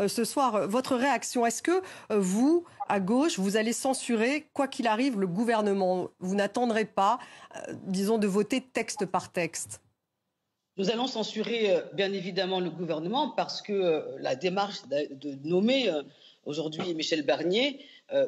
ce soir. Votre réaction, est-ce que vous, à gauche, vous allez censurer, quoi qu'il arrive, le gouvernement? Vous n'attendrez pas, disons, de voter texte par texte? Nous allons censurer bien évidemment le gouvernement parce que la démarche de nommer aujourd'hui Michel Barnier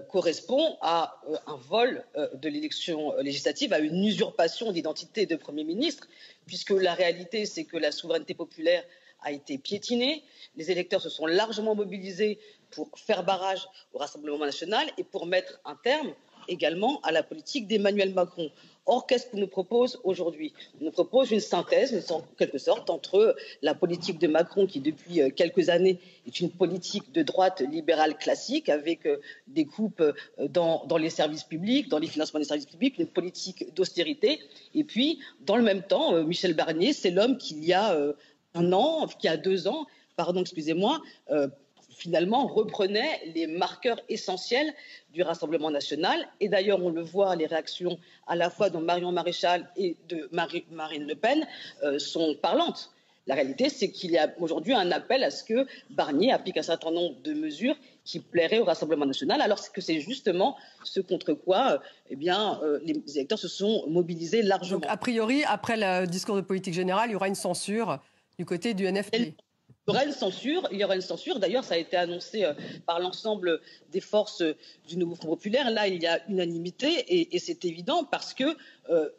correspond à un vol de l'élection législative, à une usurpation d'identité de Premier ministre, puisque la réalité c'est que la souveraineté populaire a été piétinée, les électeurs se sont largement mobilisés pour faire barrage au Rassemblement national et pour mettre un terme également à la politique d'Emmanuel Macron. Or, qu'est-ce qu'on nous propose aujourd'hui? On nous propose une synthèse, en quelque sorte, entre la politique de Macron, qui depuis quelques années est une politique de droite libérale classique, avec des coupes dans les services publics, dans les financements des services publics, une politique d'austérité. Et puis, dans le même temps, Michel Barnier, c'est l'homme qui, il y a un an, qui a 2 ans, pardon, excusez-moi, finalement reprenait les marqueurs essentiels du Rassemblement national. Et d'ailleurs, on le voit, les réactions à la fois de Marion Maréchal et de Marine Le Pen sont parlantes. La réalité, c'est qu'il y a aujourd'hui un appel à ce que Barnier applique un certain nombre de mesures qui plairaient au Rassemblement national, alors que c'est justement ce contre quoi les électeurs se sont mobilisés largement. Donc, a priori, après le discours de politique générale, il y aura une censure du côté du NFP. Il y aura une censure. D'ailleurs, ça a été annoncé par l'ensemble des forces du Nouveau Front populaire. Là, il y a unanimité et c'est évident parce que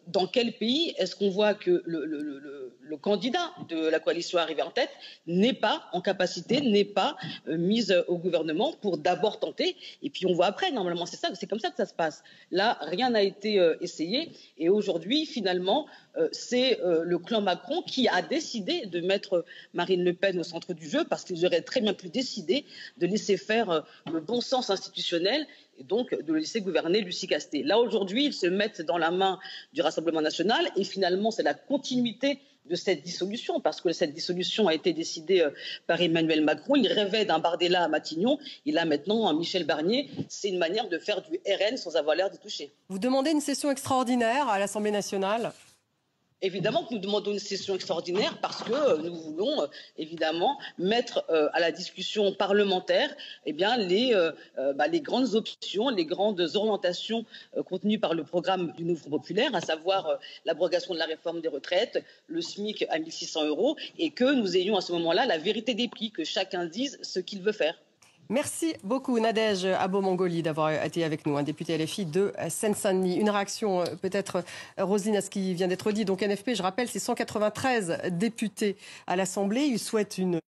dans quel pays est-ce qu'on voit que le candidat de la coalition arrivé en tête n'est pas en capacité, n'est pas mis au gouvernement pour d'abord tenter et puis on voit après. Normalement, c'est comme ça que ça se passe. Là, rien n'a été essayé et aujourd'hui, finalement, c'est le clan Macron qui a décidé de mettre Marine Le Pen au centre du jeu parce qu'ils auraient très bien pu décider de laisser faire le bon sens institutionnel et donc de le laisser gouverner Lucie Castet. Là, aujourd'hui, ils se mettent dans la main du Rassemblement national et finalement, c'est la continuité de cette dissolution, parce que cette dissolution a été décidée par Emmanuel Macron. Il rêvait d'un Bardella à Matignon. Il a maintenant un Michel Barnier. C'est une manière de faire du RN sans avoir l'air d'y toucher. Vous demandez une session extraordinaire à l'Assemblée nationale? Évidemment que nous demandons une session extraordinaire parce que nous voulons évidemment mettre à la discussion parlementaire les grandes options, les grandes orientations contenues par le programme du Nouveau Front populaire, à savoir l'abrogation de la réforme des retraites, le SMIC à 1 600 € et que nous ayons à ce moment-là la vérité des prix, que chacun dise ce qu'il veut faire. Merci beaucoup Nadège Abo-Mangoli d'avoir été avec nous, un député LFI de Seine-Saint-Denis. Une réaction peut-être, Roselyne, à ce qui vient d'être dit. Donc NFP, je rappelle, c'est 193 députés à l'Assemblée. Ils souhaitent une